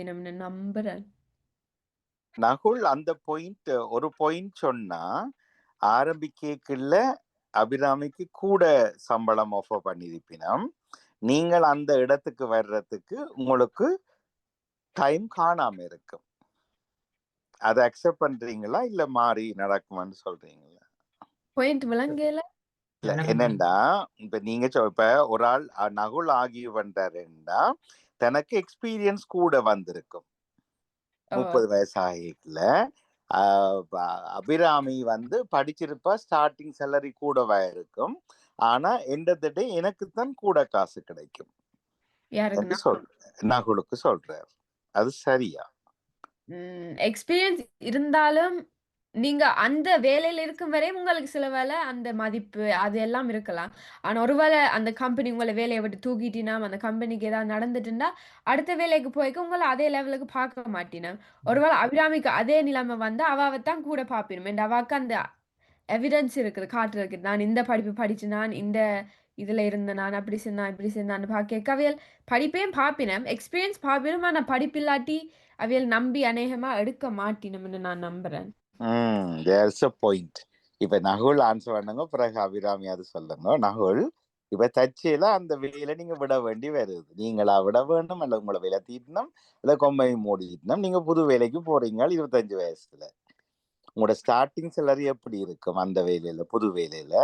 வேணும்னு நம்புறேன். நகுல் அந்த ஒரு பாயிண்ட் சொன்னா ஆரம்பிக்கல அபிராமிக்கு கூட சம்பளம் ஆஃபர் பண்ணியிருப்பினம். நீங்கள் அந்த இடத்துக்கு வர்றதுக்கு உங்களுக்கு டைம் காணாம இருக்கும். அதை அக்செப்ட் பண்றீங்களா இல்ல மாறி நடக்குமான்னு சொல்றீங்களா? பாயிண்ட் விளங்கல. இல்ல என்னண்டா இப்ப நீங்க இப்ப ஒரு ஆள் நகுல் ஆகிய பண்றாருன்னா தனக்கு எக்ஸ்பீரியன்ஸ் கூட வந்திருக்கும். 30 வயசு ஆகிக்கல. அபிராமி வந்து படிச்சிருப்பா, ஸ்டார்டிங் சேலரி கூடவா இருக்கும். ஆனா எண்ட் ஆஃப் த டே எனக்கு தான் கூட காசு கிடைக்கும் என்று நகுலுக்கு சொல்றார். அது சரியா? எக்ஸ்பீரியன்ஸ் இருந்தாலும் நீங்க அந்த வேலையில இருக்கும் வரை உங்களுக்கு சில வேலை அந்த மதிப்பு அது எல்லாம் இருக்கலாம். ஆனா ஒருவேளை அந்த கம்பெனி உங்களை வேலையை விட்டு தூக்கிட்டினா அந்த கம்பெனிக்கு ஏதாவது நடந்துட்டுன்னா அடுத்த வேலைக்கு போய்க்க உங்களை அதே லெவலுக்கு பார்க்க மாட்டினா. ஒருவேளை அபிராமிக்கு அதே நிலைமை வந்து அவாவைத்தான் கூட பார்ப்பினும். அவாக்கு அந்த எவிடன்ஸ் இருக்குது காட்டுறதுக்கு. நான் இந்த படிப்பு படிச்சு நான் இந்த இதுல இருந்த நான் அப்படி செஞ்சான் இப்படி செஞ்சான்னு பார்க்க அவியல் படிப்பையும் பார்ப்பினம். எக்ஸ்பீரியன்ஸ் பார்ப்பினும். ஆனா படிப்பில்லாட்டி அவியல் நம்பி அநேகமா எடுக்க மாட்டினும்னு நான் நம்புறேன். there's a point. இப்ப நகுல் ஆன்சர் பண்ணுங்க, பிறகு அபிராமி அது சொல்லுங்க. நகுல் இப்ப தச்சையில அந்த வேலை நீங்க விட வேண்டி வருது. நீங்களா விட வேண்டும் அல்ல உங்களை வேலை தீட்டணும் இல்ல கொம்பை மூடிட்டணும். நீங்க புது வேலைக்கு போறீங்க 25 வயசுல. உங்களோட ஸ்டார்டிங் சேலரி எப்படி இருக்கும் அந்த வேலையில, புது வேலையில?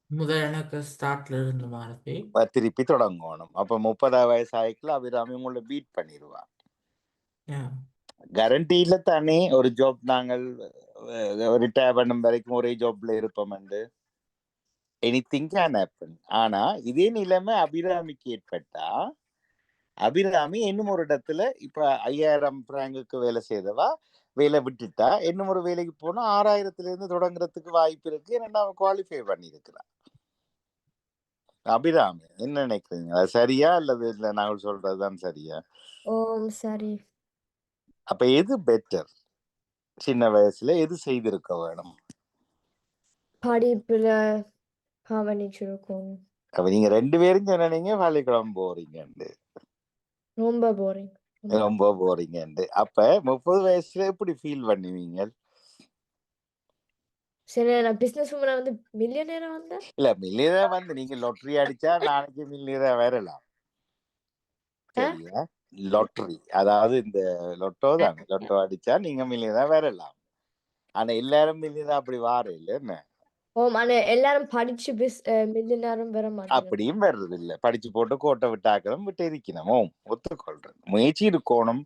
முதல் எனக்கு ஸ்டார்ட்ல இருந்து மாதிரி திருப்பி தொடங்கணும். அப்ப 30 வயசு ஆயிக்கல அபிராமி உங்களை பீட் பண்ணிடுவான். கேரண்டி இல்ல தானே ஒரு ஜாப் நாங்கள் ரிட்டையர் பண்ணும் வரைக்கும் ஒரே ஜாப்ல இருப்போம். Anything can happen. ஆனா இதே நிலைமை அபிராமிக்கு ஏற்பட்டா அபிராமி இன்னும் ஒரு இடத்துல இப்ப 5000 பிராங்குக்கு வேலை செய்தவா வேலை விட்டுட்டா இன்னும் ஒரு வேலைக்கு போனா 6000ல இருந்து தொடங்குறதுக்கு வாய்ப்பு இருக்கு. ஏன்னா குவாலிஃபை பண்ணியிருக்கிறான். அபிராமி என்ன நினைக்கிறீங்க? அது சரியா அல்லது இல்ல நான் சொல்றதுதான் சரியா? சரி. அப்ப எது பெட்டர்? சின்ன வயசுல எது செய்திருக்க வேணும்? படிப்புல கவனிச்சிருக்கோம். அப்ப நீங்க 2 பேரும் சொன்னீங்க பள்ளிக்கூடம் போறீங்க, ரொம்ப போரிங். ரொம்ப போறீங்க. அப்ப 30 வயசுல எப்படி ஃபீல் பண்ணுவீங்க? சரி, நான் பிசினஸ் உமனா வந்து மில்லியனரா வந்தேன். இல்ல மில்லியனரா வந்து நீங்க லாட்டரி அடிச்சா நாளைக்கு மில்லியனரா வரலாம். சரியா? லாட்டரி அதாவது இந்த லொட்டோ தான். லொட்டோ அடிச்சா நீங்க மில்லியனரா வரலாம். ஆனா எல்லாரும் மில்லியனரா அப்படி வார இல்ல என்ன? ஆனா எல்லாரும் படிச்சு மில்லியனரும் வர மாட்டாங்க. அப்படியும் வர்றது இல்ல. படிச்சு போட்டு கோட்டை விட்டாக்கணும் விட்டு இருக்கணும். ஒத்துக்கொள்றேன். முயற்சி இருக்கணும்,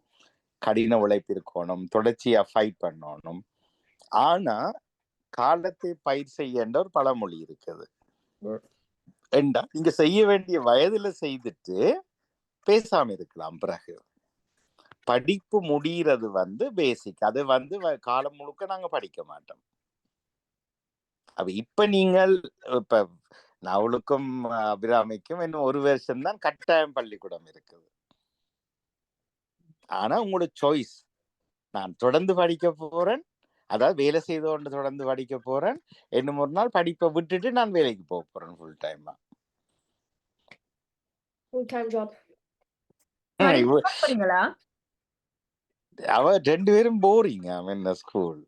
கடின உழைப்பு இருக்கணும், தொடர்ச்சியா ஃபைட் பண்ணணும். ஆனா காலத்தை பயிர் செய்ய ஒரு பழமொழி இருக்குது. ஏண்டா இங்க செய்ய வேண்டிய வயதுல செய்துட்டு பேசாம இருக்கலாம். பிறகு படிப்பு முடிகிறது வந்து பேசிக். அது வந்து காலம் முழுக்க நாங்க படிக்க மாட்டோம். அப்ப இப்ப நீங்கள் இப்ப நவலுக்கும் அபிராமிக்கும் இன்னும் ஒரு வருஷம் தான் கட்டாயம் பள்ளிக்கூடம் இருக்குது. ஆனா உங்களோட சாய்ஸ். நான் தொடர்ந்து படிக்க போறேன், அதாவது வேலை செய்து கொண்டு தொடர்ந்து படிக்க போறேன், இன்னும் ஒரு நாள் படிப்பை விட்டுட்டு நான் வேலைக்கு போக போறேன் ஃபுல் டைமா. Full time job. போறீங்களா? அவ 2 பேரும் போறீங்க என்ன ஸ்கூல்.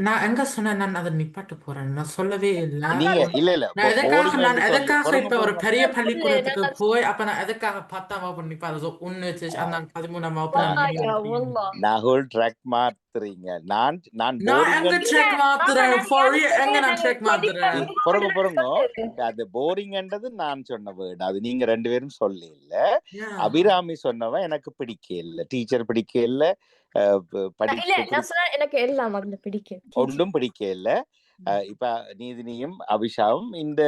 நான் எங்க சொன்னேன் நான் அதை நிப்பாட்டு போறேன். நான் சொல்லவே இல்லை. நீங்க இல்ல இல்ல நான் எதற்காக இப்ப ஒரு பெரிய பள்ளிக்கூடத்துக்கு போய் அப்ப நான் எதற்காக 10ஆம் வகுப்பு நிப்பாரு ஒன்னு அந்த 13ஆம் வகுப்பு நகுல் ட்ராக் மாத்துறீங்க. நான் எங்க ட்ராக் மாத்துறேன் எங்க நான் ட்ராக் மாத்துறேன் பொறுங்க. அது போரிங்ன்றது நான் சொன்ன வேர்டு. அது நீங்க 2 பேரும் சொல்ல இல்ல. அபிராமி சொன்னவ எனக்கு பிடிக்க இல்ல, டீச்சர் பிடிக்க இல்ல, எனக்கு எல்லாம் பிடிக்கும், ஒன்றும் பிடிக்க இல்ல. இப்ப நீதினியும் அபிஷாவும் இந்த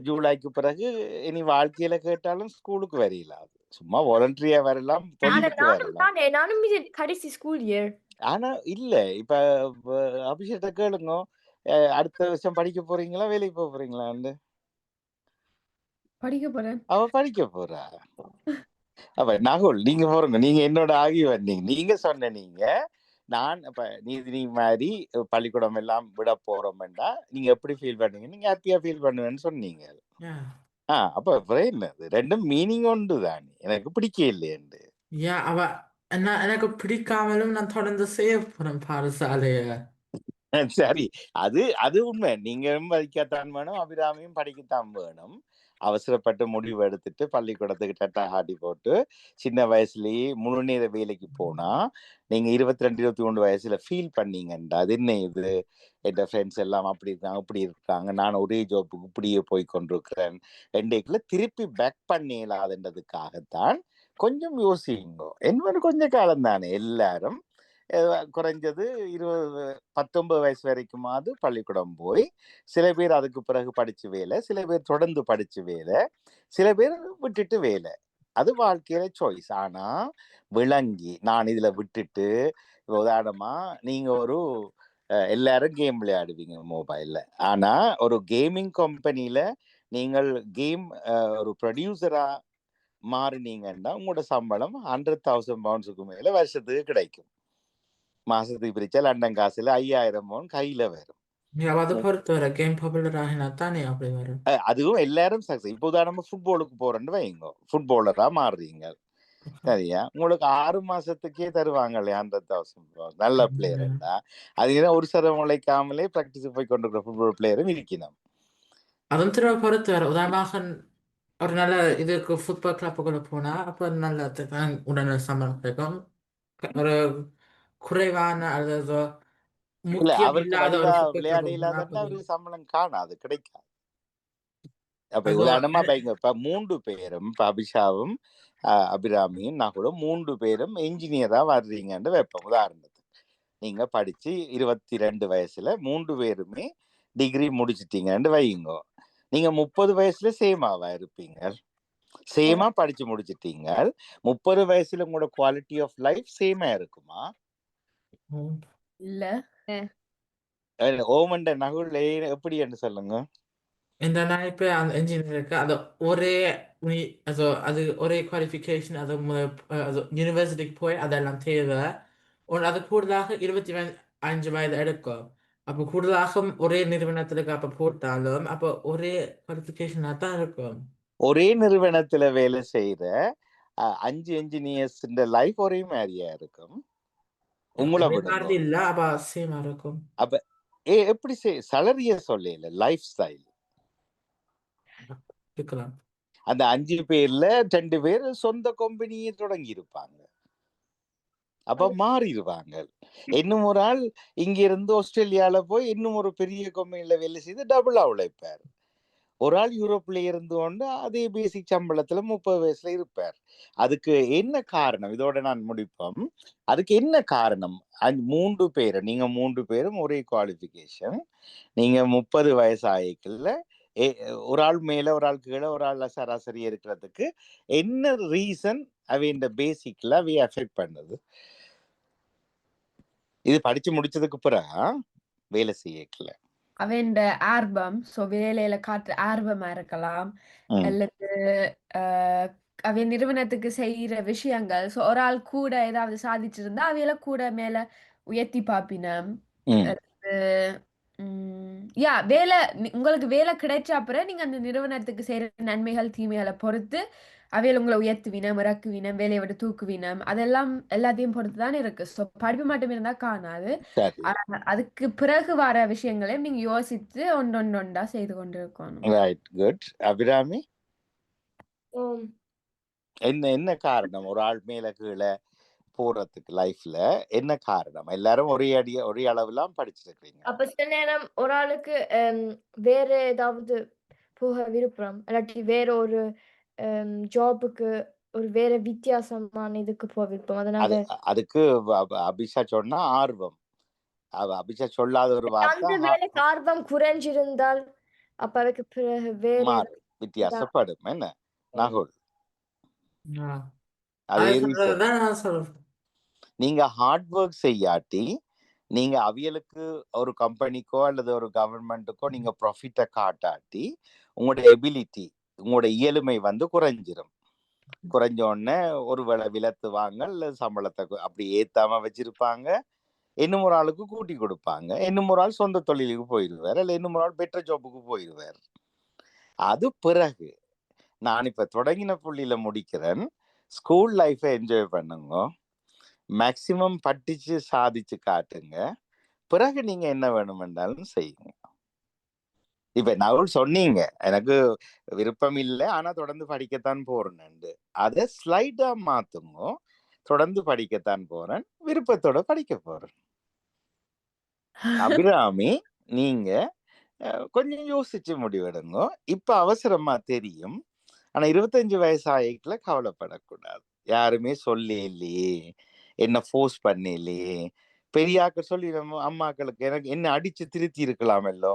ஜூலைக்கு பிறகு இனி வாழ்க்கையில கேட்டாலும் ஸ்கூலுக்கு வரையலாம். சும்மா வாலண்டரியா வரலாம், தொழிலுக்கு வரலாம். நானும் கடைசி ஸ்கூல் இயர். ஆனா இல்ல இப்ப அபிஷேகத்தை கேளுங்க, அடுத்த வருஷம் படிக்க போறீங்களா வேலைக்கு போக போறீங்களான்னு? படிக்க போறேன். அவ படிக்க போறா. அப்ப நகுல் நீங்க போறீங்க, நீங்க என்னோட ஆகி வந்தீங்க. நீங்க சொன்னீங்க நான் இப்ப நீ மாதிரி பள்ளிக்கூடம் எல்லாம் விட போறோம்டா நீங்க எப்படி ஃபீல் பண்ணுவீங்க? நீங்க ஹாப்பியா ஃபீல் பண்ணுவேன்னு சொன்னீங்க. அப்ப அப்புறம் என்னது? 2ம் மீனிங் ஒன்று தானே. எனக்கு பிடிக்கலையேண்டு. Ja, aber எனக்கு பிடிக்காமலும் நான் தொடர்ந்து செய்ய போறேன் பாடசாலைய. சரி. அது அது உண்மை. நீங்களும் படிக்கத்தான் வேணும், அபிராமியும் படிக்கத்தான் வேணும். அவசரப்பட்டு முடிவு எடுத்துட்டு பள்ளிக்கூடத்துக்கு டட்டாஹாட்டி போட்டு, சின்ன வயசுலயே முழு நேர வேலைக்கு போனா, நீங்க 22, 23 வயசுல ஃபீல் பண்ணீங்கன்டா, அது என்ன இது? என் ஃப்ரெண்ட்ஸ் எல்லாம் அப்படி இருக்காங்க, இப்படி இருக்காங்க. நான் ஒரே ஜாப்புக்கு இப்படியே போய் கொண்டிருக்கிறேன். 2 திருப்பி பேக் பண்ண இயலாதுன்றதுக்காகத்தான் கொஞ்சம் யோசியுங்கோ. இன்னொரு கொஞ்ச காலம் தானே எல்லாரும். குறைஞ்சது 19 வயசு வரைக்குமாவது பள்ளிக்கூடம் போய், சில பேர் அதுக்கு பிறகு படிச்சு வேலை, சில பேர் தொடர்ந்து படிச்சு வேலை, சில பேர் விட்டுட்டு வேலை. அது வாழ்க்கையில சாய்ஸ். ஆனா விளங்கி நான் இதுல விட்டுட்டு, உதாரணமா நீங்க ஒரு எல்லாரும் கேம் விளையாடுவீங்க மொபைல்ல. ஆனா ஒரு கேமிங் கம்பெனில நீங்கள் கேம் ஒரு ப்ரொடியூசரா மாறினீங்கன்னா உங்களோட சம்பளம் 100,000 பவுண்ட்ஸுக்கு மேல வருஷத்துக்கு கிடைக்கும். மாசத்துக்கு பிரிச்சா லண்டன் காசுல 5,000 பவுண்ட் கையில வரும். Ja, aber அது பொறுத்தவரை கேம் பாப்புலர் ஆகினா தானே அப்படி வரும். அதுவும் எல்லாரும் சக்சஸ். இப்போ உதாரணமா ஃபுட்பாலுக்கு போறேன்னு வைங்க, ஃபுட்பாலரா மாறுறீங்க. சரியா? உங்களுக்கு 6 மாசத்துக்கே தருவாங்களே 100,000 பவுண்ட். நல்ல பிளேயர்ண்டா. அது ஏன்னா ஒரு சதம் உழைக்காமலே பிராக்டிஸ் போய் கொண்டிருக்கிற ஃபுட்பால் பிளேயரும் இருக்கணும். அதுவும் திரும்ப பொறுத்தவரை உதாரணமாக ஒரு நல்ல இதுக்கு ஃபுட்பால் கிளப்புக்குள்ள போனா அப்ப நல்ல உடனே சம்பளம் கிடைக்கும். ஒரு குறைவான அல்லது இல்ல முக்கியம் அவருக்கு இல்லாத வடிவா ஒரு ஃபுட்பால் விளையாட கிளப்புக்கு போனா இல்லாதன்னா அவருக்கு சம்பளம் காணாது, கிடைக்காது. அப்ப அது உதாரணமா வைங்க, இப்ப 3 பேரும், இப்ப அபிஷாவும் அபிராமியும் நான் கூட 3 பேரும் என்ஜினியரா வர்றீங்கன்னு வைப்போம் உதாரணத்துக்கு. நீங்க படிச்சு 22 வயசுல 3 பேருமே டிகிரி முடிச்சிட்டீங்கன்னு வையுங்க. நீங்க 30 வயசுல சேமாவா இருப்பீங்க. சேமா படிச்சு முடிச்சிட்டீங்க. 30 வயசுல உங்களோட குவாலிட்டி ஆஃப் லைஃப் சேமா இருக்குமா? இல்ல. ஓமண்ட நகுல் எப்படி என்று சொல்லுங்க. இந்த நினைப்பு அந்த இன்ஜினியருக்கு அது ஒரே also அது ஒரே குவாலிஃபிகேஷன் அது also யூனிவர்சிட்டிக்கு போய் அதெல்லாம் தேவை. und அது கூடுதலாக 25 வயது எடுக்கும். அப்போ கூடுதலாக ஒரே நிறுவனத்துக்கு அப்போ போட்டாலும் அப்போ ஒரே குவாலிஃபிகேஷனாக தான் இருக்கும். ஒரே நிறுவனத்துல வேலை செய்யற 5 என்ஜினியர்ஸ் லைஃப் ஒரே மாதிரியா இருக்கும். உங்களை ஒரே விடுங்க. மாதிரி இல்ல அப்ப சேமா இருக்கும். அப்ப எப்படி சலரிய சொல்லல, லைஃப் ஸ்டைல் இருக்கலாம். அந்த 5 பேர்ல 2 பேர் சொந்த கம்பெனியை தொடங்கி இருப்பாங்க. அப்ப மாறிடுவாங்க. இன்னும் ஒரு ஆள் இங்க இருந்து ஆஸ்திரேலியால போய் இன்னும் ஒரு பெரிய கம்பெனில வேலை செய்து டபுளா உழைப்பார். ஒரு ஆள் யூரோப்ல இருந்து கொண்டு அதே பேசிக் சம்பளத்துல 30 வயசுல இருப்பார். அதுக்கு என்ன காரணம்? இதோட நான் முடிப்போம். அதுக்கு என்ன காரணம்? 3 பேர், நீங்க 3 பேரும் ஒரே குவாலிஃபிகேஷன். நீங்க 30 வயசு ஆயிக்கல ஒரு ஆள் மேல ஒரு ஆள் கீழே ஒரு ஆள் சராசரி இருக்கிறதுக்கு என்ன ரீசன் அவையின் பேசிக்ல அவை அஃபெக்ட் பண்ணுது? இது படிச்சு முடிச்சதுக்கு பிறகு வேலை செய்யக்கல அவன் ஆர்வம், வேலையில காட்டுற ஆர்வமா இருக்கலாம், அல்லது அவன் நிறுவனத்துக்கு செய்யற விஷயங்கள். ஒரு ஆள் கூட ஏதாவது சாதிச்சிருந்தா அவையில கூட மேல உயர்த்தி பாப்பினம். அல்லது வேலை உங்களுக்கு வேலை கிடைச்ச அப்புறம் நீங்க அந்த நிறுவனத்துக்கு செய்யற நன்மைகள் தீமைகளை பொறுத்து அவையில் உங்களை உயர்த்துவினம், இறக்குவினம், வேலையை விட்டு தூக்குவினம், அதெல்லாம் எல்லாத்தையும் பொறுத்து தான் இருக்கு. படிப்பு மட்டும் இருந்தா காணாது. அதுக்கு பிறகு வர விஷயங்களையும் நீங்க யோசித்து ஒன்றொண்டா செய்து கொண்டிருக்கணும். Right, good. அபிராமி, என்ன காரணம் ஒரு ஆள் மேல கீழே போறதுக்கு லைஃப்ல என்ன காரணம்? எல்லாரும் ஒரே அளவுலாம் படிச்சிருக்கீங்க. அப்ப சில நேரம் ஒரு ஆளுக்கு வேற ஏதாவது போக விருப்பம், இல்லாட்டி வேற ஒரு ஜாபுக்கு ஒரு வேற வித்தியாசமான இதுக்கு போக விருப்பம். அதனால அதுக்கு அபிஷா சொன்னா ஆர்வம். அபிஷா சொல்லாத ஒரு வார்த்தை அந்த வேலைக்கு ஆர்வம் குறைஞ்சிருந்தால் அப்ப அதுக்கு பிறகு வேற வித்தியாசப்படும். என்ன நகுல்? நீங்க ஹார்ட் ஒர்க் செய்யாட்டி நீங்க அவியலுக்கு ஒரு கம்பெனிக்கோ அல்லது ஒரு கவர்மெண்ட்டுக்கோ நீங்க ப்ராஃபிட்டை காட்டாட்டி உங்களோட எபிலிட்டி, உங்களோட இயலுமை குறைஞ்சிரும். குறைஞ்ச உடனே ஒரு வேளை விலத்துவாங்க, இல்ல சம்பளத்தை அப்படி ஏத்தாம வச்சிருப்பாங்க. இன்னும் ஒரு ஆளுக்கு கூட்டி கொடுப்பாங்க. இன்னும் ஒரு ஆள் சொந்த தொழிலுக்கு போயிடுவார், இல்ல இன்னும் ஒரு ஆள் பெற்ற ஜாப்புக்கு போயிடுவார். அது பிறகு நான் இப்ப தொடங்கின புள்ளியில முடிக்கிறேன். ஸ்கூல் லைஃபை என்ஜாய் பண்ணுங்க. மேக்சிமம் படிச்சு சாதிச்சு காட்டுங்க. பிறகு நீங்க என்ன வேணுமென்றாலும் செய்யுங்க. இப்ப நவுல் சொன்னீங்க, எனக்கு விருப்பம் இல்லை, ஆனா தொடர்ந்து படிக்கத்தான் போறேன்னு. அதை ஸ்லைடா மாத்துங்க. தொடர்ந்து படிக்கத்தான் போறேன், விருப்பத்தோட படிக்க போறேன். அபிராமி, நீங்க கொஞ்சம் யோசிச்சு முடிவெடுங்க. இப்ப அவசரமா தெரியும், ஆனா 25 வயசு ஆயிட்டுல கவலைப்படக்கூடாது. யாருமே சொல்லி இல்லையே, என்ன ஃபோர்ஸ் பண்ணி இல்லையே. பெரியாக்கள் சொல்லி அம்மாக்களுக்கு எனக்கு என்ன அடிச்சு திருத்தி இருக்கலாமல்லோ.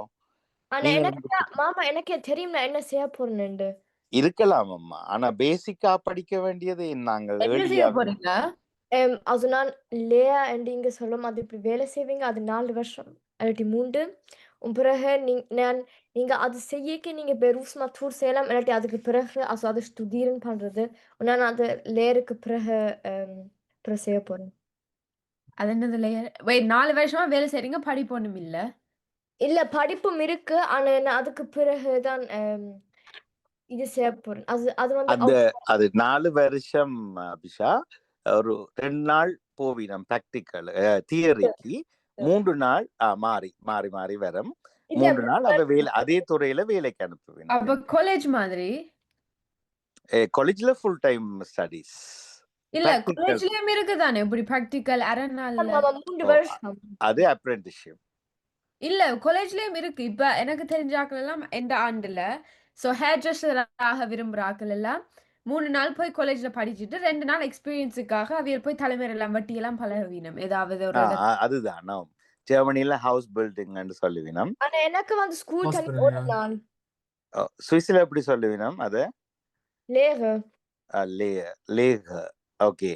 ஆனா நீங்க எனக்கு மாமா எனக்கே தெரியும் நான் என்ன செய்ய போறேன்னு. இருக்கலாம் அம்மா, ஆனா பேசிக்கா படிக்க வேண்டியது நாங்கள் என்ன செய்ய ஏர்லியா. போறீங்க? Also நான் Lea நீங்க சொல்ல மாதிரி இப்படி வேலை செய்வீங்க அது 4 வருஷம் இல்லாட்டி 3 பிறகு நீங்க அது செய்யக்கு நீங்க Berufsmatur செய்யலாம் இல்லாட்டி அதுக்கு பிறகு also அது studieren பண்றது நான் அது லேருக்கு பிறகு பிறகு செய்ய போறேன். அது என்னது லேயர்? வெயிட் 4 வருஷமா வேலை செய்றீங்க, படிப்பு ஒண்ணும் இல்ல. இல்ல படிப்பும் இருக்கு ஆனா நான் அதுக்கு பிறகு தான் இது செய்ய போறேன். அது வந்து அது 4 வருஷம் அபிஷா. ஒரு 2 நாள் போவினம் பிராக்டிக்கல் தியரிக்கு, 3 நாள் மாறி மாறி மாறி வரும். 3 நாள் அவ வேலை அதே துறையில வேலைக்கு அனுப்புவேன். அப்ப காலேஜ் மாதிரி? காலேஜ்ல ஃபுல் டைம் ஸ்டடீஸ். இல்ல காலேஜ்லயும் இருக்குதானே இப்படி பிராக்டிக்கல் அரை நாள்ல? 3 வருஷம். அது அப்ரெண்டிஸ்ஷிப். இல்ல காலேஜ்லயும் இருக்கு. இப்ப எனக்கு தெரிஞ்ச ஆட்கள் எல்லாம் இந்த ஆண்டுல ஹேர் ட்ரெஸ்ஸராக விரும்புற ஆட்கள் எல்லாம் 3 நாள் போய் காலேஜ்ல படிச்சுட்டு 2 நாள் எக்ஸ்பீரியன்ஸுக்காக அவியல் போய் தலைமையெல்லாம் வட்டியெல்லாம் பழகுவீனம். ஏதாவது ஒரு அதுதான் ஜெர்மனில ஹவுஸ் பில்டிங்னு சொல்லுவீனம். ஆனா எனக்கு வந்து ஸ்கூல் டைம் ஒரு நாள். சுவிஸ்ல எப்படி சொல்லுவீனம் அது? Lehre. ஓகே.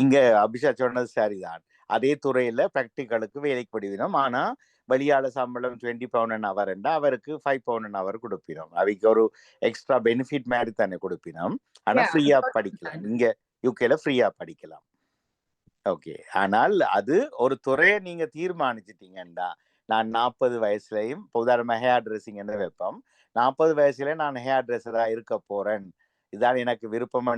இங்க அபிஷா சொன்னது சரிதான். அதே துறையில பிராக்டிக்கலுக்கு வேலைக்கு படிவினோம். ஆனா வெளியாள சம்பளம் 20 பவுண்ட் அன் அவர் என்றா அவருக்கு 5 பவுண்ட் அன் அவர் கொடுப்பினோம். அவைக்கு ஒரு எக்ஸ்ட்ரா பெனிஃபிட் மாதிரி தானே கொடுப்பினோம். ஆனா ஃப்ரீயா படிக்கலாம். இங்க யூகேல ஃப்ரீயா படிக்கலாம். ஓகே. ஆனால் அது ஒரு துறையை நீங்க தீர்மானிச்சிட்டீங்கன்னா, நான் 40 வயசுலயும் உதாரணமா ஹேர் ட்ரெஸ்ஸிங் என்ன வைப்போம், 40 வயசுல நான் ஹேர் ட்ரெஸ்ஸரா இருக்க போறேன், இதான் எனக்கு விருப்பம்.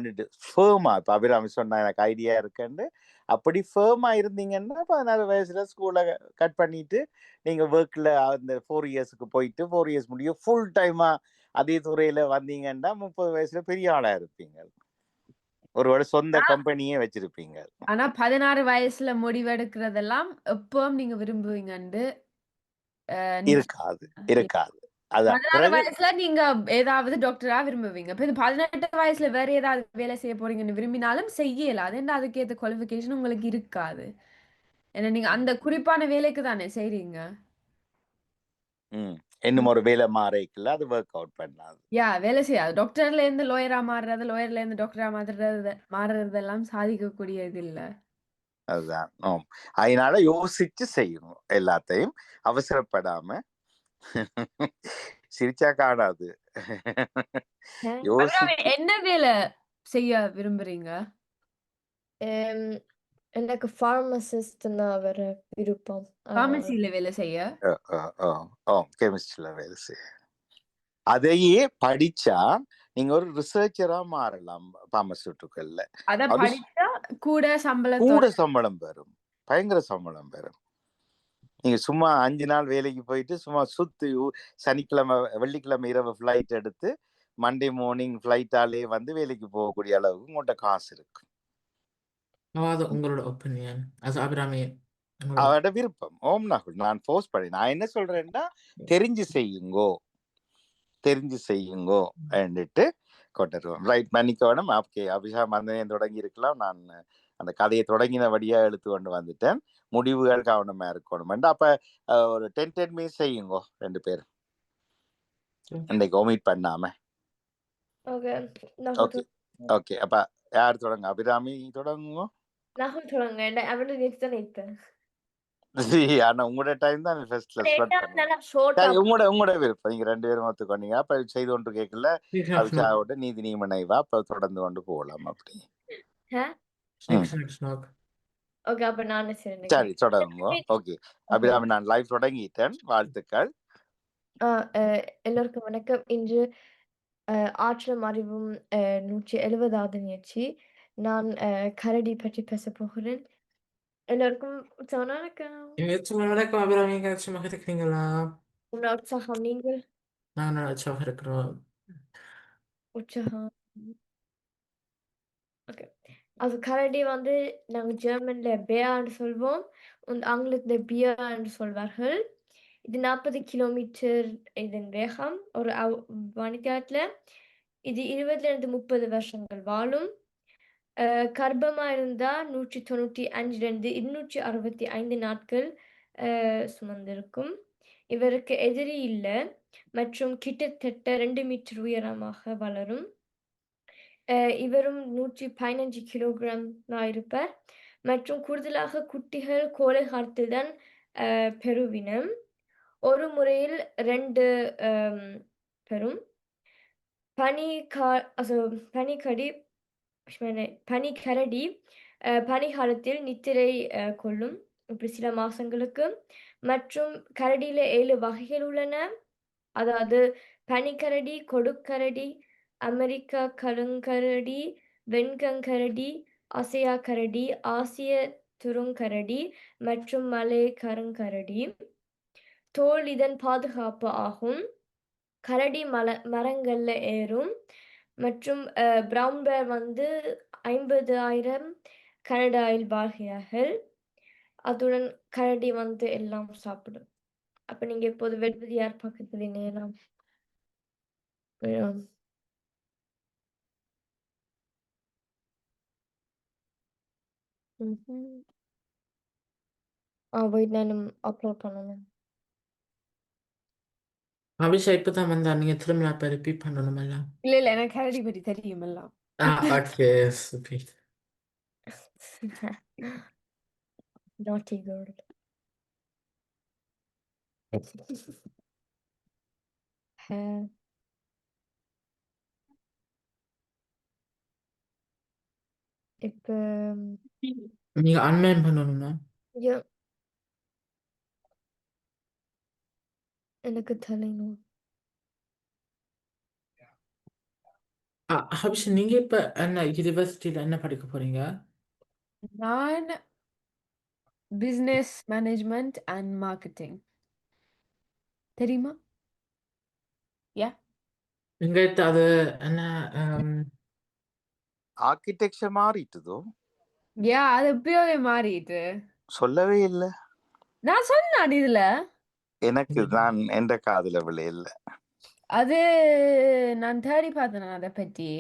ஃபேமா இப்ப அபிராமி சொன்னா எனக்கு ஐடியா இருக்குன்னு அப்படி ஃபேமா இருந்தீங்கன்னா 14 வயசுல ஸ்கூலை கட் பண்ணிட்டு நீங்க ஒர்க்ல அந்த 4 இயர்ஸ்க்கு போயிட்டு 4 இயர்ஸ் முடியும் ஃபுல் டைமா அதே துறையில வந்தீங்கன்னா 30 வயசுல பெரிய ஆளா இருப்பீங்க. ஒருவேளை சொந்த கம்பெனியே வச்சிருப்பீங்க. ஆனா 16 வயசுல முடிவெடுக்கிறதெல்லாம் எப்பவும் நீங்க விரும்புவீங்கன்னு இருக்காது. 16 வயசுல நீங்க ஏதாவது டாக்டரா விரும்புவீங்க. இப்ப 18 வயசுல வேற ஏதாவது வேலை செய்ய போறீங்கன்னு விரும்பினாலும் செய்யலாம். அது என்ன அதுக்கேத்த குவாலிஃபிகேஷன் உங்களுக்கு இருக்காது. ஏன்னா நீங்க அந்த குறிப்பான வேலைக்கு தானே செய்றீங்க. இன்னும் ஒரு வேலை மாறிக்கல அது ஒர்க் அவுட் பண்ணாது. வேலை செய்யாது. டாக்டர்ல இருந்து லாயரா மாறுறது, லாயர்ல இருந்து டாக்டரா மாறுறதெல்லாம் சாதிக்கக்கூடியது இல்ல. அதுதான். அதனால யோசிச்சு செய்யணும் எல்லாத்தையும், அவசரப்படாம. சிரிச்சா காணாது. என்ன வேலை செய்ய விரும்புறீங்க? எனக்கு பார்மசிஸ்ட்னா வர விருப்பம். பார்மசில வேலை செய்ய? கெமிஸ்ட்ரியில வேலை செய்ய. அதையே படிச்சா நீங்க ஒரு ரிசர்ச்சரா மாறலாம் பார்மசூட்டிக்கல்ல. அத படிச்சா கூட சம்பளம் பெறும். பயங்கர சம்பளம் பெறும். நீங்க சும்மா 5 நாள் வேலைக்கு போயிட்டு சும்மா சுத்தி சனிக்கிழமை வெள்ளிக்கிழமை இரவு ஃபிளைட் எடுத்து மண்டே மார்னிங் ஃபிளைட்டாலே வந்து வேலைக்கு போகக்கூடிய அளவுக்கு உங்கள்கிட்ட காசு இருக்கு. உங்களோட ஒப்பீனியன் அபிராமி? அவரோட விருப்பம். நான் ஃபோர்ஸ் பண்ணி நான் என்ன சொல்றேன்னா தெரிஞ்சு செய்யுங்கோ என்றிட்டு கொண்டுருவோம். ரைட் பண்ணிக்கணும். ஓகே அபிஷா மந்தனையும் தொடங்கி இருக்கலாம். நான் அந்த கதையை தொடங்கினபடியா எடுத்து கொண்டு வந்துட்டேன். முடிவுகள் கவனமா இருக்கணும். அப்ப ஒரு 10 மினிட்ஸ் செய்யுங்கோ 2 பேரும் இன்னைக்கு ஒமிட் பண்ணாம. ஓகே அப்ப யார் தொடங்க? அபிராமி தொடங்குங்க. ஆனா உங்களோட டைம் தான் ஃபர்ஸ்ட்ல ஸ்டார்ட் பண்ணுங்க. உங்களோட விருப்பம். நீங்க 2 பேரும் ஒத்துக்கொண்டீங்க. அப்ப செய்து கொண்டு கேட்கல அபிஷாவோட நீதி நியமனைவா அப்ப தொடர்ந்து கொண்டு போகலாம். அப்படி சரி தொடங்குங்க. ஓகே அபிராமி, நான் லைவ் தொடங்கிட்டேன். வாழ்த்துக்கள். எல்லோருக்கும் வணக்கம். இன்று ஆற்றலும் அறிவும் 170வது நிகழ்ச்சி. நான் கரடி பற்றி பேசப் போகிறேன். எல்லோருக்கும் வணக்கம். வணக்கம் அபிராமி, சும்மா இருக்கிறீங்களா? உற்சாகம் நீங்கள்? நான் உற்சாகம் இருக்கிறோம். உற்சாகம். ஓகே. Also கரடி வந்து நாங்க ஜெர்மன்ல பேர்ன்னு சொல்வோம் und ஆங்கிலத்துல பியர் என்று சொல்வார்கள். இது 40 கிலோமீட்டர் இதன் வேகம் ஒரு மணித்தியாலத்துல. இது 20லிருந்து 30 வருஷங்கள் வாழும். கர்ப்பமா இருந்தா 195லிருந்து 265 நாட்கள் சுமந்திருக்கும். இவருக்கு எதிரி இல்ல மற்றும் கிட்டத்தட்ட 2 மீட்டர் உயரமாக வளரும். இவரும் 115 கிலோகிராம் இருப்பார் மற்றும் கூடுதலாக குட்டிகள் கோடை காலத்தில் தான் பெறுவினம். ஒரு முறையில் 2 பெறும். பனிக்கரடி பனிக்காலத்தில் நித்திரை கொள்ளும் இப்படி சில மாசங்களுக்கு. மற்றும் கரடியில 7 வகைகள் உள்ளன. அதாவது பனிக்கரடி, கொடுக்கரடி, அமெரிக்கா கருங்கரடி, வெண்கங்கரடி, ஆசியா கரடி, ஆசிய துருங்கரடி மற்றும் மலை கருங்கரடி. தோல் இதன் பாதுகாப்பு ஆகும். கரடி மரங்கள்ல ஏறும். மற்றும் பிரவுன் பேர் வந்து 50,000 கனடாவில் வாழ்கிறார்கள். அதுடன் கரடி வந்து எல்லாம் சாப்பிடும். அப்ப நீங்க இப்போது வெல்வது யார் பக்கத்துல இணையலாம்? வெயிட் நானும் அப்லோட் பண்ணணும். அபிஷா இப்பதான் வந்தா, நீங்க திரும்ப இப்ப ரிப்பீட் பண்ணணுமல்ல? இல்ல எனக்கு கரடி பற்றி தெரியும் எல்லாம். Okay, super. Naughty girl. இப்ப நீங்க அன்லைன் பண்ணணுமா? எனக்கு தலைநோய். அபிஷா, நீங்க இப்ப என்ன யூனிவர்சிட்டியில என்ன படிக்க போறீங்க? நான் பிசினஸ் மேனேஜ்மெண்ட் அண்ட் மார்க்கெட்டிங். தெரியுமா? யா எங்கிட்ட அது என்ன ஆர்கிடெக்சர் மாறிட்டுதோ? யா அது எப்பயவே மாறிட்டு. சொல்லவே இல்ல. நான் சொன்னேன் இதுல. எனக்கு நான் எந்த காதுல விளையல. அது நான் தேடி பார்த்தேன் அதை பற்றி.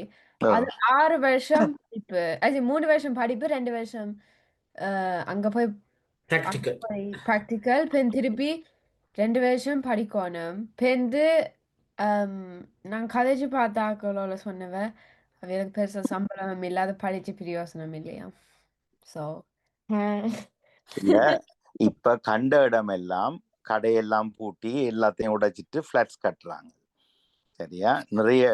அது 6 வருஷம் படிப்பு. அது 3 வருஷம் படிப்பு, 2 வருஷம் அங்க போய் ப்ராக்டிக்கல். பின் திருப்பி 2 வருஷம் படிக்கணும். பிந்து நான் காலேஜ் பார்த்தாக்களோட சொன்னவ அவளுக்கு பெருசா சம்பளம் இல்லாத படிச்சு பிரயோசனம் இல்லையா. ஸோ இல்ல, இப்ப கண்ட இடம் எல்லாம் கடையெல்லாம் பூட்டி எல்லாத்தையும் உடைச்சிட்டு ஃபிளாட்ஸ் கட்டுறாங்க. சரியா? நிறைய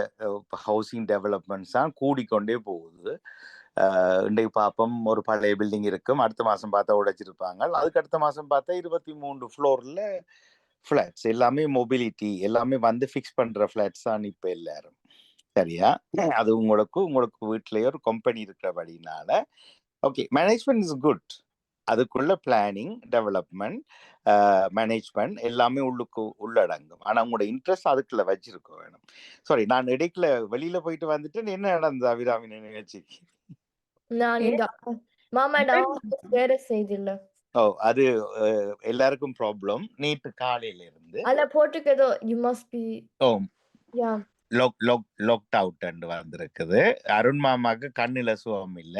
ஹவுசிங் டெவலப்மெண்ட்ஸ் தான் கூடிக்கொண்டே போகுது. இன்றைக்கு பார்ப்போம், ஒரு பழைய பில்டிங் இருக்கும், அடுத்த மாசம் பார்த்தா உடைச்சிருப்பாங்க, அதுக்கு அடுத்த மாசம் பார்த்தா 23 ஃப்ளோர்ல ஃபிளாட்ஸ். எல்லாமே மொபிலிட்டி, எல்லாமே வந்து ஃபிக்ஸ் பண்ற ஃபிளாட்ஸ் தான் இப்ப எல்லாரும். சரியா? அது உங்களுக்கு வீட்லயே ஒரு கம்பெனி இருக்கிறபடினால ஓகே, மேனேஜ்மெண்ட் இஸ் குட். அதுக்குள்ள பிளானிங், டெவலப்மெண்ட், மேனேஜ்மெண்ட் எல்லாமே உள்ளடங்கும். ஆனா உங்களோட இன்ட்ரெஸ்ட் அதுக்குள்ள வச்சிருக்க வேணும். சாரி, நான் இடைக்குள்ள வெளியில போயிட்டு வந்துட்டு என்ன நடந்தது அபிராமி நிகழ்ச்சிக்கு? நான் இந்த மாமா வேற செய்தில்ல. அது எல்லாருக்கும் ப்ராப்ளம். நேற்று காலையில இருந்து அல்ல போட்டுக்கதோ you must be ya locked out and வந்திருக்குது. அருண் மாமாக்கு கண்ணுல சுகம் இல்ல.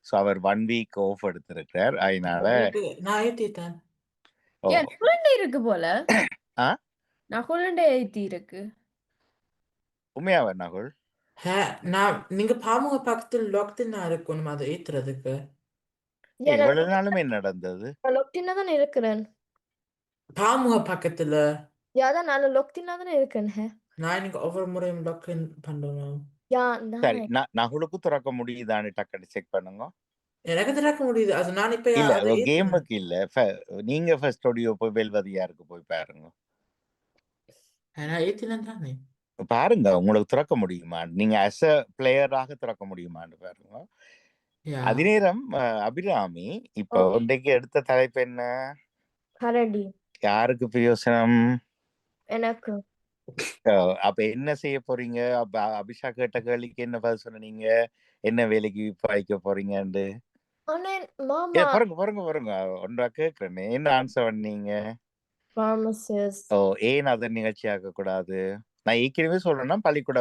சோ அவர் 1 வீக் ஆஃப் எடுத்திருக்கார். அதனால நான் ஏத்திட்டேன். இருக்கு போல. நகுலண்டே ஏத்தி இருக்கு. உண்மையாவா நகுல்? நான் நீங்க பாமுக பக்கத்தில் லாக்டின் இருக்கணும் அதை ஏத்துறதுக்கு. இவ்வளவு நாளுமே நடந்தது. லாக்டினா தான் இருக்கிறேன். பாமுக பக்கத்துல யாதான் நான் லாக்டினா தான் இருக்கேன். நான் எனக்கு ஒவ்வொரு முறையும் லாக்இன் பண்ணணும். சரி, நகுலுக்கு திறக்க முடியுதான்னு டக்குன்னு செக் பண்ணுங்க. எனக்கு திறக்க முடியுது. அது நான் இப்ப இல்ல கேமுக்கு இல்ல, நீங்க ஃபர்ஸ்ட் ஸ்டுடியோ போய் வெல்வதியாருக்கு போய் பாருங்க. நான் ஏத்தினேன் தானே. பாருங்க உங்களுக்கு திறக்க முடியுமா? நீங்க as a பிளேயராக திறக்க முடியுமான்னு பாருங்க. யா அதே நேரம் அபிராமி, இப்போ ஓகே. இன்றைக்கு எடுத்த தலைப்பு என்ன? கரடி. யாருக்கு பிரயோசனம்? எனக்கு. அப்ப என்ன செய்ய போறீங்க? அப்ப அபிஷா கேட்ட கேள்விக்கு என்ன பதில் சொன்னீங்க? என்ன வேலைக்கு பாய்க்க போறீங்கன்னு? ஆனா மாமா பாருங்க. ஒன்றா கேட்கிறேனே. என்ன ஆன்சர் பண்ணீங்க? pharmacist. ஏன் அத நிகழ்ச்சியாக்க கூடாது? நான் ஏற்கனவே சொல்றேன்னா, பள்ளிக்கூட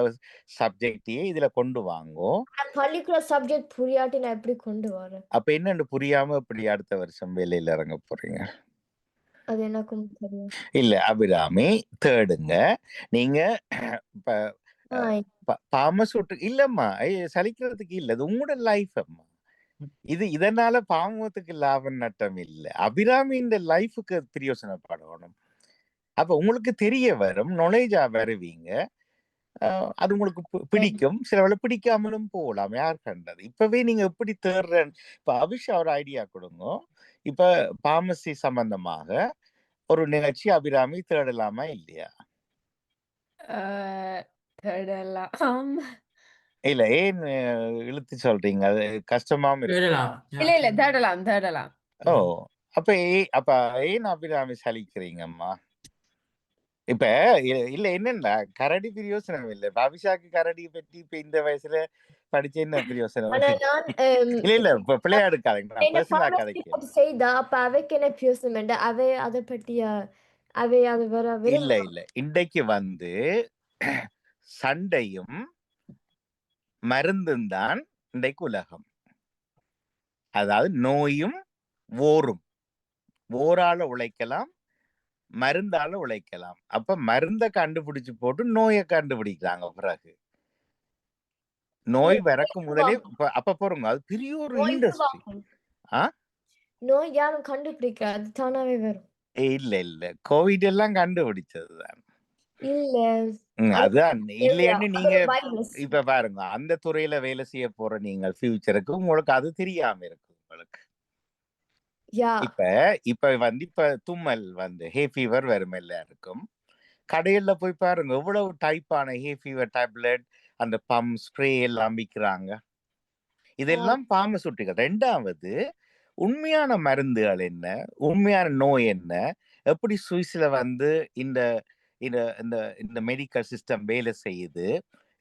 சப்ஜெக்ட்டையே இதுல கொண்டு வாங்கோ. பள்ளிக்கூட சப்ஜெக்ட் புரியாட்டி நான் எப்படி கொண்டு வரேன்? அப்ப என்னன்னு புரியாம எப்படி அடுத்த வருஷம் வேலையில இறங்க போறீங்க? அது எனக்கும் தெரியும். இல்ல அபிராமி, தேடுங்க. நீங்க இப்ப அ ஆ, பாமசூட்டு இல்லம்மா. சலிக்கிறதுக்கு இல்ல. அது உங்களோட லைஃப் அம்மா. இதனால பாமத்துக்கு லாபம் நட்டம் இல்ல. அபிராமியின் லைஃப்க்கு பிரயோசனப்படணும். அப்ப உங்களுக்கு தெரிய வரும். நாலேட்ஜா வருவீங்க. அது உங்களுக்கு பிடிக்கும். சில வேளை பிடிக்காமலும் போகலாம். யார் கண்டது? இப்பவே நீங்க எப்படி தேடுறேன்னு இப்ப அபிஷா ஒரு ஐடியா கொடுங்க. இப்ப பார்மசி சம்பந்தமாக ஒரு நிகழ்ச்சி அபிராமி தேடலாமா இல்லையா? தேடலாம். இல்ல ஏன் இழுத்து சொல்றீங்க? அது கஷ்டமாவும் இருக்கு. தேடலாம். இல்ல தேடலாம். ஓ! அப்ப ஏன் அபிராமி சலிக்கிறீங்கம்மா? இப்ப இல்ல என்னன்னா கரடி பிரயோசனம் இல்ல. இப்ப அபிஷாக்கு கரடிய பத்தி இப்ப இந்த வயசுல படிச்சு என்ன பிரயோசனம்? ஆனா நான் இல்ல இப்ப பிள்ளையா எடுக்காதீங்க. நான் என்ன பெர்சனலா pharmacy கதைக்கிறேன். அது செய்தா, அப்ப அவைக்கு என்ன பிரயோசனம் உண்டு? அவை அத பற்றிய அவை அது வர விரும்ப இல்ல. இன்றைக்கு வந்து சண்டையும் மருந்தும் தான் இன்றைக்கு உலகம். அதாவது நோயும் ஓரும். ஓரால உழைக்கலாம், மருந்தால உழைக்கலாம். அப்ப மருந்த கண்டுபிடிச்சு போட்டு நோய கண்டுபிடிக்கிறாங்க பிறகு. நோய் வரக்கு முதலே அப்ப பாருங்க அது பெரிய ஒரு நோய் இண்டஸ்ட்ரி. உருவாக்கும். ஆ? நோய் யாரும் கண்டுபிடிக்காது. அது தானாவே வரும். இல்ல. கோவிட் எல்லாம் கண்டுபிடிச்சதுதான். இல்ல. அது அதுதான் இல்லைன்னு அது நீங்க ஒரு வைரஸ். இப்ப பாருங்க அந்த துறையில வேலை செய்ய போற நீங்கள் ஃபியூச்சருக்கு உங்களுக்கு அது தெரியாம இருக்கு உங்களுக்கு. யா. இப்ப தும்மல் வந்து ஹே ஃபீவர் வரும் எல்லாருக்கும். கடையில போய் பாருங்க எவ்வளவு டைப்பான ஹே ஃபீவர் டேப்லெட் அந்த பம்ப் ஸ்ப்ரே எல்லாம் விற்கிறாங்க. இதெல்லாம் பார்மசூட்டிகள். 2வது உண்மையான மருந்துகள் என்ன? உண்மையான நோய் என்ன? எப்படி சுவிஸ்ல வந்து இந்த இந்த இந்த இந்த மெடிக்கல் சிஸ்டம் வேலை செய்யுது?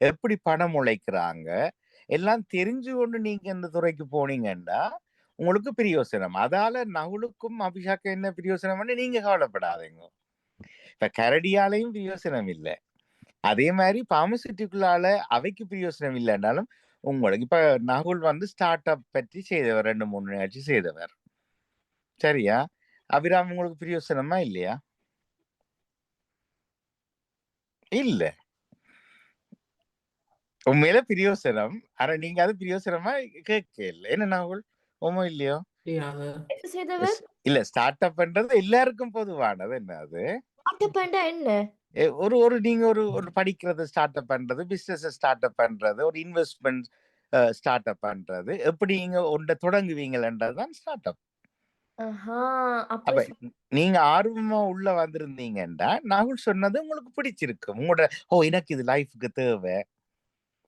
எப்படி பணம் உழைக்கிறாங்க? எல்லாம் தெரிஞ்சு கொண்டு நீங்க இந்த துறைக்கு போனீங்கன்னா, உங்களுக்கு பிரயோசனம். அதால நகுலுக்கும் அபிஷாக்கும் என்ன பிரயோசனம்னு நீங்க கவலைப்படாதீங்க. இப்ப கரடியாலையும் பிரயோசனம் இல்ல. அதே மாரி பார்மசூட்டிக்குள்ளால அவைக்கு பிரயோசனம் இல்லன்னாலும், உங்களுக்கு இப்ப நகுல் வந்து ஸ்டார்ட் அப் பற்றி செய்தவர் 2, 3 நிகழ்ச்சி செய்தவர். சரியா? அபிராமி உங்களுக்கு பிரயோசனமா இல்லையா? இல்ல. உண்மையில பிரயோசனம். ஆனா நீங்க அது பிரயோசனமா கேட்கல. என்ன நகுல்? ஓமோ இல்லையோ? தெரியாது. என்ன செய்தவர்? இல்ல ஸ்டார்ட் அப் பண்றது எல்லாருக்கும் பொதுவானது என்ன அது? ஆட்டப்பண்டா என்ன? நீங்க ஒரு படிக்கிறத ஸ்டார்ட் அப் பண்றது, பிசினஸ் ஸ்டார்ட் அப் பண்றது, ஒரு இன்வெஸ்ட்மென்ட் ஸ்டார்ட் அப் பண்றது. எப்படி நீங்க ஒன்றை தொடங்குவீங்கன்றதுதான் ஸ்டார்ட் அப். ஆஹா! அப்ப அப்படி நீங்க ஆர்வமா உள்ள வந்திருந்தீங்கன்னா, நாகுல் சொன்னது உங்களுக்கு பிடிச்சிருக்கும். உங்களோட எனக்கு இது லைஃப்க்கு தேவை.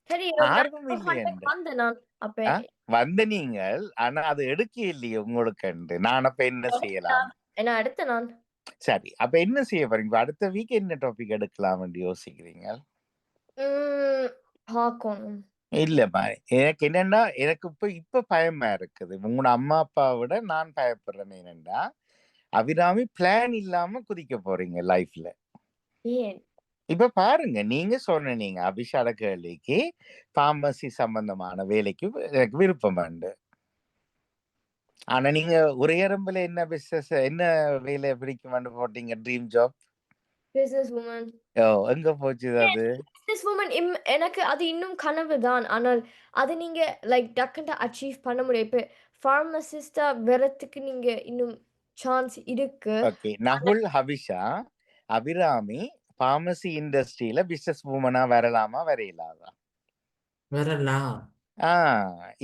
சரி. ஆர்வம் நான் இல்லையென்று. வந்தேன் நான். அப்ப ஆ? வந்த நீங்கள், ஆனா அது எடுக்க இல்லையே உங்களுக்கென்று. நான் அப்ப என்ன செய்யலாம்? என்ன அடுத்த நான்? சரி. அப்ப என்ன செய்ய போறீங்க? இப்ப அடுத்த வீக் என்ன டாபிக் எடுக்கலாம்னு யோசிக்கிறீங்க? பார்க்கணும். இல்லம்மா. எனக்கு என்னன்னா, எனக்கு இப்ப பயமா இருக்குது. உங்களோட அம்மா, அப்பாவ விட நான் பயப்படுறேன். என்னன்னா, அபிராமி பிளான் இல்லாம குதிக்க போறீங்க லைஃப்ல. ஏன்? இப்ப பாருங்க, நீங்க சொன்னீங்க அபிஷாட கேள்விக்கு, பார்மசி சம்பந்தமான வேலைக்கு எனக்கு விருப்பம் உண்டு. ஆனா நீங்க ஒரே எறும்புல என்ன வேலை பிடிக்கும்னு போட்டீங்க ட்ரீம் ஜாப்? Business Woman. எங்க போச்சு அது? பிசினஸ் வுமன் எனக்கு அது இன்னும் கனவு தான். ஆனால் அது நீங்க டக்குன்னு அச்சீவ் பண்ண முடியும். இப்ப பார்மசிஸ்ட்டா வரதுக்கு நீங்க இன்னும் சான்ஸ் இருக்கு. ஓகே. நகுல், ஹபிஷா, அபிராமி பார்மசி இண்டஸ்ட்ரியில பிசினஸ் வுமனா வரலாமா? வரையலாதா? வரலாம்.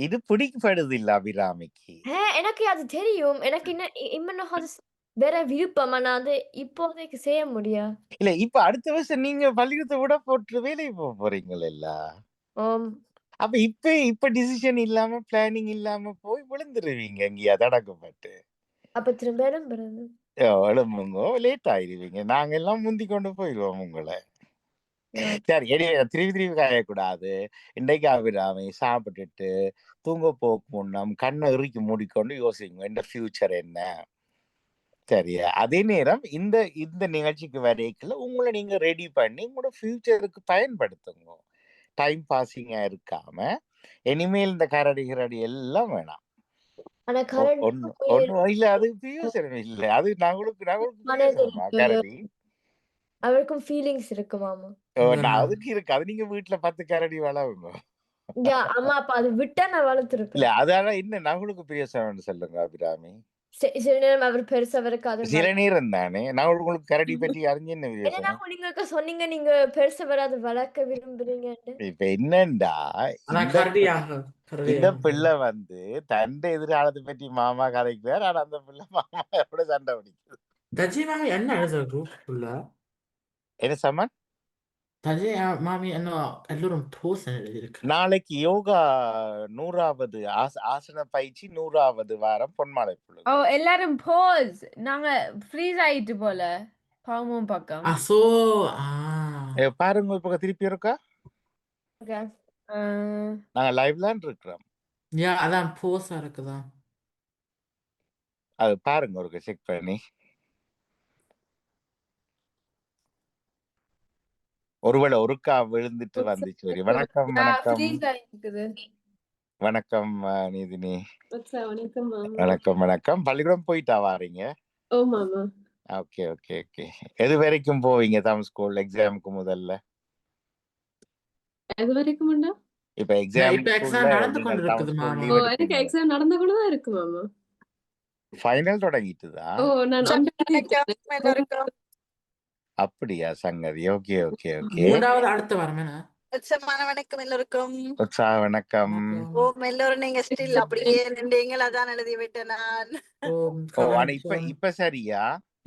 இது பிடிக்கப்படுது இல்ல அபிராமிக்கு. எனக்கு அது தெரியும். எனக்கு இன்னும் அது வேற விருப்பம். ஆனா அது இப்போதைக்கு செய்ய முடியாது. இல்ல இப்ப அடுத்த வருஷம் நீங்க பள்ளிக்கூடத்தை விட போட்டு வேலைக்கு போக போறீங்களல்ல. ஆம். அப்ப இப்ப டிசிஷன் இல்லாம பிளானிங் இல்லாம போய் விழுந்துருவீங்க எங்கேயாவது அடக்கப்பட்டு. அப்ப திரும்ப எழும்புறது. எழும்புங்க லேட் ஆயிருவீங்க. நாங்க எல்லாம் முந்தி கொண்டு போயிடுவோம் உங்களை. ஆ. சரி திருப்பி திருப்பி காயக்கூடாது. இன்றைக்கு அபிராமி சாப்பிட்டுட்டு தூங்க போக்கு முன்னம் கண்ணை இறுக்கி மூடிக்கொண்டு யோசிங்க இந்த ஃபியூச்சர் என்ன. சரியா? அதே நேரம் இந்த இந்த நிகழ்ச்சிக்கு வரைக்குள்ள உங்களை நீங்க ரெடி பண்ணி உங்களோட ஃபியூச்சருக்கு பயன்படுத்துங்க. டைம் பாசிங்கா இருக்காம இனிமேல் இந்த கரடி கிரடி எல்லாம் வேணாம். ஆனா ஒன்னும் இல்ல அது பிரியோசனம் இல்ல. அது நாங்களுக்கு மனது பிரியோசனமா இருக்கு. கரடி? அவருக்கும் ஃபீலிங்ஸ் இருக்கு மாமா. நான் அதுக்கு இருக்கு. அது நீங்க வீட்டுல 10 கரடி வளவுங்க. அம்மா அப்பா அது விட்டா நான் இல்ல வளர்த்துருப்பேன். அதால என்ன நகுலுக்கு பிரியோசனம்னு சொல்லுங்க அபிராமி. சில நேரம் அவர் பெருசா இருக்காது. சில நேரம் தானே. நான் உங்களுக்கு கரடி பற்றி அறிஞ்சு என்ன என்ன பிரியோசனம்? நீங்க சொன்னீங்க நீங்க பெருசா வராது வளர்க்க விரும்புறீங்கன்னு. இப்ப என்னண்டா ஆனா இந்த இந்த பிள்ளை வந்து தண்டை எதிர்காலத்தை பற்றி மாமா கதைக்கிறார். ஆனா அந்த பிள்ளை மாமா எப்படி சண்டை பிடிக்குது. தஜி மாமி என்ன எழுதுற குரூப்ல? என்ன சமன்? தஜி மாமி என்ன எல்லாரும் போஸ்ட் எழுதியிருக்கு. நாளைக்கு யோகா 100வது ஆசன பயிற்சி 100வது வாரம் பொன்மாலை பொழுது. ஓ எல்லாரும் போஸ். நாங்க ஃப்ரீஸ் ஆயிட்டு போல. பாவமும் பக்கம். சோ பாருங்க இப்ப திருப்பி இருக்கா. ஓகே. நாங்க லைவ்ல இருக்கிறோம். அதான் போஸா இருக்குதான். அது பாருங்க ஒரு செக் பண்ணி. ஒருவேளை ஒருக்கா விழுந்துட்டு வந்துச்சு. வணக்கம் வணக்கம் ஃப்ரீஸ் ஆயிட்டுக்குது. வணக்கம் நீதினி. வணக்கம் மாமா. வணக்கம் வணக்கம். பள்ளிக்கூடம் போயிட்டா வாரீங்க? ஓ மாமா. Okay okay okay. எது வரைக்கும் போவீங்க தமிழ் ஸ்கூல் எக்ஸாமுக்கு முதல்ல? எது வரைக்கும்டா? இப்ப எக்ஸாம் நடந்து கொண்டு இருக்குது மாமா. ஓ எனக்கு எக்ஸாம் நடந்து கூட தான் இருக்கு மாமா. ஃபைனல் தொடங்கிட்டுதா? ஓ நான் அப்படியா சங்கதி. Okay okay okay. மூன்றாவது அடுத்த வாரம் என்ன? உற்சாகமான வணக்கம் எல்லோருக்கும். உற்சாக வணக்கம். ஓம் எல்லோரும் நீங்க ஸ்டில் அப்படியே நின்றீங்களா? அதான் எழுதி விட்டேன் நான். ஆனா இப்ப சரியா?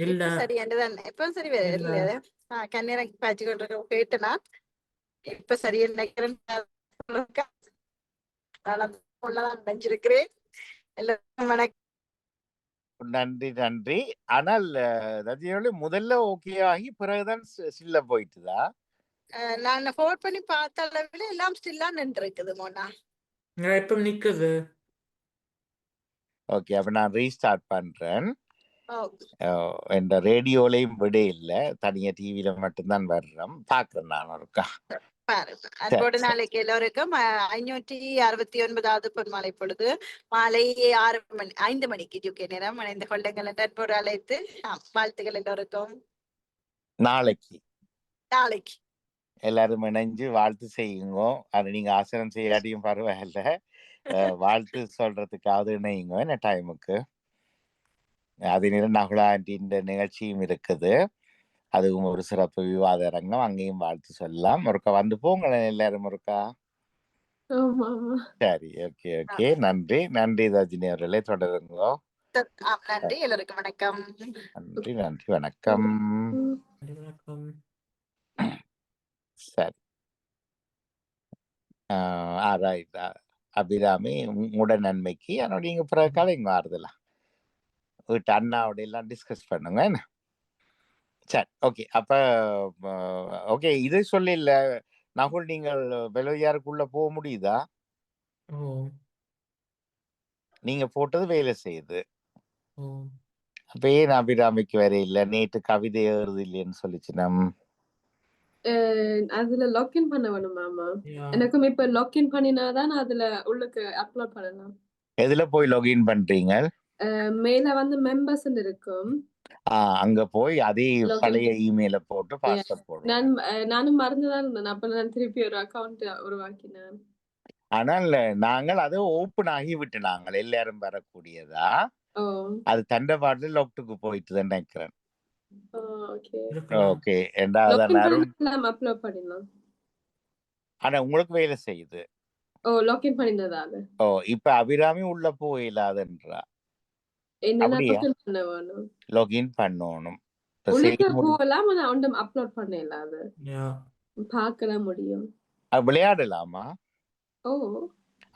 இல்ல சரி என்றுதான் இப்ப சரி இல்ல. கண்ணீரை பாய்ச்சி கொண்டு கேட்டனா இப்ப சரி நினைக்கிறேன். நினைச்சிருக்கிறேன். எல்லோருக்கும் வணக்கம். நன்றி நன்றி. ஆனால் ரஜினியோட முதல்ல ஓகே ஆகி பிறகுதான் ஸ்டில்ல போயிட்டுதா? நான் ஃபோன் பண்ணி பார்த்த அளவில் எல்லாம் ஸ்டில்லா நின்று இருக்குது மோனா. இப்ப நிக்குது. ஓகே அப்ப நான் ரீஸ்டார்ட் பண்றேன். இந்த ரேடியோலையும் விட இல்ல, தனியா டிவில மட்டும்தான் வர்றோம். பாக்குறேன் நான் ஒருக்கா. அன்போடு நாளைக்கு எல்லோருக்கும் 569வது பொன்மாலை பொழுது மாலை 5 மணிக்கு யூகே நேரம் இணைந்து கொள்ளுங்கள் என்று அன்போடு அழைத்து வாழ்த்துக்கள் எல்லோருக்கும். நாளைக்கு எல்லாரும் இணைஞ்சு வாழ்த்து செய்யுங்க. அது நீங்க ஆசனம் செய்யாட்டியும் பரவாயில்ல, வாழ்த்து சொல்றதுக்காவது இணையுங்க என்ன டைமுக்கு. அதே நேரம் நகுலா ஆண்டின்ற நிகழ்ச்சியும் இருக்குது. அதுவும் ஒரு சிறப்பு விவாத அரங்கம். அங்கேயும் வாழ்த்து சொல்லலாம். ஒருக்கா வந்து போங்களேன் எல்லாரும் ஒருக்கா. சரி ஓகே ஓகே. நன்றி நன்றி ரஜினி அவர்களே. தொடருங்க. நன்றி எல்லோருக்கும் வணக்கம். நன்றி நன்றி வணக்கம். சரி அபிராமி உங்களோட நன்மைக்கு ஆனால் நீங்க பிறகு கதைங்க ஆறுதலாம் வீட்டு அண்ணாவோட எல்லாம் டிஸ்கஸ் பண்ணுங்க என்ன. சரி ஓகே. அப்ப ஓகே இதை சொல்ல நகுல் நீங்கள் வெள்ளையாருக்குள்ள போக முடியுதா? நீங்க போட்டது வேலை செய்யுது. அப்ப ஏன் அபிராமிக்கு வேற இல்ல? நேற்று கவிதை ஏறுது இல்லைன்னு சொல்லிச்சு. அதுல லாக்இன் பண்ண வேணும் மாமா. எனக்கும் இப்ப லாக்இன் பண்ணினாதான் அதுல உள்ளுக்கு அப்லோட் பண்ணலாம். எதுல போய் லாகின் பண்றீங்க? மேல வந்து மெம்பர்ஸ் இருக்கும். அங்க போய் அதே பழைய இமெயில போட்டு பாஸ்வேர்ட் போடுங்க. நானும் மறந்துதான் இருந்தேன். அப்ப நான் திருப்பி ஒரு அக்கவுண்ட் உருவாக்கினேன். ஆனால் நாங்கள் அதை ஓப்பன் ஆகி விட்டு நாங்கள் எல்லாரும் வரக்கூடியதா அது தண்டபாடு லாக்டுக்கு போயிட்டு தான் நினைக்கிறேன். ஓகே ஆனா உங்களுக்கு வேலை செய்யுது. இப்ப அபிராமி உள்ள போயிடாதுன்றா. என்னென்ன அப்படியா? login பண்ண வேணும்? லாகின் பண்ணணும். இப்ப உள்ளுக்க செய்ய முடி போகலாம், ஆனா ஒன்றும் அப்லோட் பண்ணல அது. Yeah. பார்க்கலாம் முடியும். விளையாடலாமா? ஓ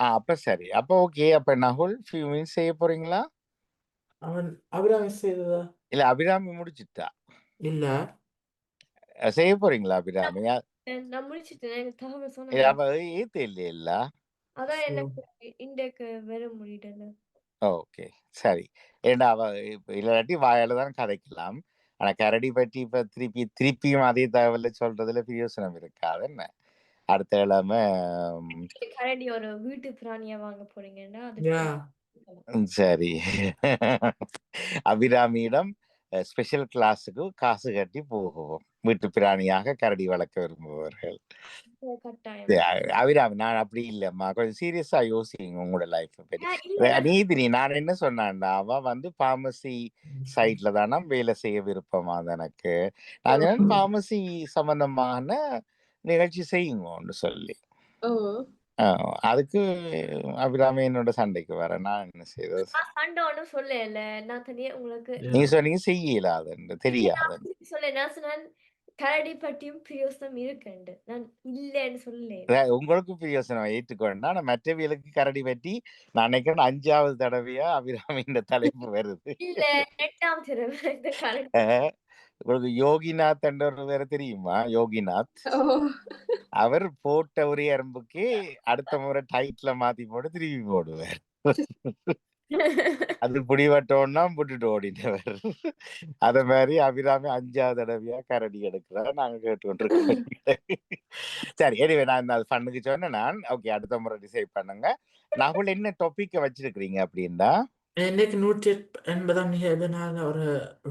அப்ப சரி. அப்ப ஓகே. அப்ப நகுல் ஃபியூ மினிட்ஸ் செய்ய போறீங்களா? அவன் அபிராமி செய்ததா? இல்ல அபிராமி முடிச்சிட்டா. இல்ல. செய்ய போறீங்களா அபிராமி? நான் முடிச்சிட்டேன். எனக்கு தகவல் இல்ல சொன்னேன். அவ ஏத்த இல்லையில்ல. அதான் So, எனக்கு இன்றைக்கு வர முடியல. ஓகே. சரி. ஏன்டா அவ இல்லாட்டி வாயால தான் கதைக்கலாம். ஆனா கரடி பற்றி இப்ப திருப்பியும் அதே தகவல சொல்றதுல பிரயோசனம் இருக்காது என்ன? அடுத்த கிழமை கரடி ஒரு வீட்டு பிராணியா வாங்க போறீங்கன்னா yeah. சரி. அபிராமியிடம் ஸ்பெஷல் கிளாஸுக்கு காசு கட்டி போகுவோம். வீட்டு பிராணியாக கரடி வளர்க்க விரும்புபவர்கள். கட்டாயம். அபிராமி நான் அப்படி இல்லம்மா. கொஞ்சம் சீரியஸா யோசிங்க உங்களோட லைஃப் பற்றி. இல்ல நீதினி நான் என்ன சொன்னான்டா, அவ வந்து பார்மசி சைட்ல தானா வேலை செய்ய விருப்பமா எனக்கு. நான் சொன்னேன் பார்மசி சம்பந்தமான நிகழ்ச்சி செய்யுங்கன்னு சொல்லி. ஓ அதுக்கு அபிராமி என்னோட சண்டைக்கு வர நான் என்ன செய்தது? நான் சண்டை ஒன்றும் சொல்லல. நான் தனியா உங்களுக்கு நீ Yeah. சொன்னீங்க செய்யலாதுன்னு தெரியாது. சொல்ல நான் சொன்னேன் கரடி பற்றியும் பிரயோசனம் இருக்குண்டு. நான் இல்லைன்னு சொல்லல. உங்களுக்கு பிரயோசனம் ஏற்றுக்கொண்டா நான் மற்றவியலுக்கு கரடி பற்றி நான் நினைக்கிறேன் 5வது தடவையா அபிராமியின் தலைப்பு வருது. இல்ல 8ஆம் தடவை இந்த கரடி. உங்களுக்கு யோகிநாத் என்ற வேற தெரியுமா? யோகிநாத் ஓ அவர் போட்ட ஒரே அரும்புக்கு அடுத்த முறை டைட்டில மாத்தி போட்டு திருப்பி போடுவார். அது பிடிபட்டோன்னா விட்டுட்டு ஓடினவர். அத மாதிரி அபிராமி 5வது தடவையா கரடி எடுக்கிறார். நாங்க கேட்டுக்கொண்டிருக்கோம். சரி எனிவே நான் அது ஃபன்னுக்கு சொன்னேன் நான். ஓகே அடுத்த முறை டிசைட் பண்ணுங்க. நகுல் என்ன டாபிக்க வச்சிருக்கிறீங்க அப்படின்னா? இன்னைக்கு 180ஆம் நிகழ்வுனால ஒரு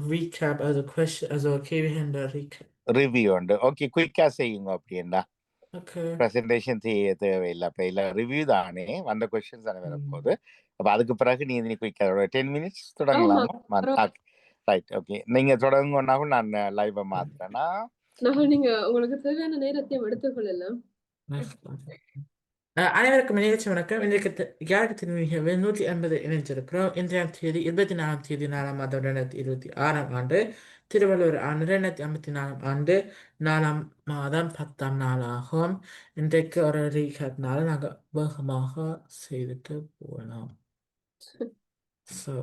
recap, also question, also கேள்விகள் recap. ரிவ்யூ உண்டு. ஓகே குயிக்கா செய்யுங்க அப்படின்னா. Okay. பிரசன்டேஷன் செய்ய தேவையில்லை. அப்ப இல்ல ரிவ்யூ தானே வந்த கொஸ்டின்ஸ் தானே வரப்போகுது. அப்ப அதுக்கு பிறகு நீ குயிக்கா 10 மினிட்ஸ் ஆமா தொடங்கலாமா? பரவாயில்ல. Right okay. நீங்க தொடங்குனாலும் நான் லைவ மாத்துறேன்னா. நீங்க உங்களுக்கு தேவையான நேரத்தையும் எடுத்துக்கொள்ளலாம். அனைவருக்கும் நிகழ்ச்சி வணக்கம். இன்றைக்கு யாருக்கு திரும்பிய 180 இணைஞ்சிருக்கிறோம். இன்றைய தேதி 24ஆம் தேதி 4ஆம் மாதம் 2026ஆம் ஆண்டு, திருவள்ளுவர் ஆண்டு 2054ஆம் ஆண்டு 4ஆம் மாதம் 10ஆம் நாள் ஆகும். இன்றைக்கு ஒரு ரீகேப்னால நாங்கள் வேகமாக செய்துட்டு போகலாம். ஸோ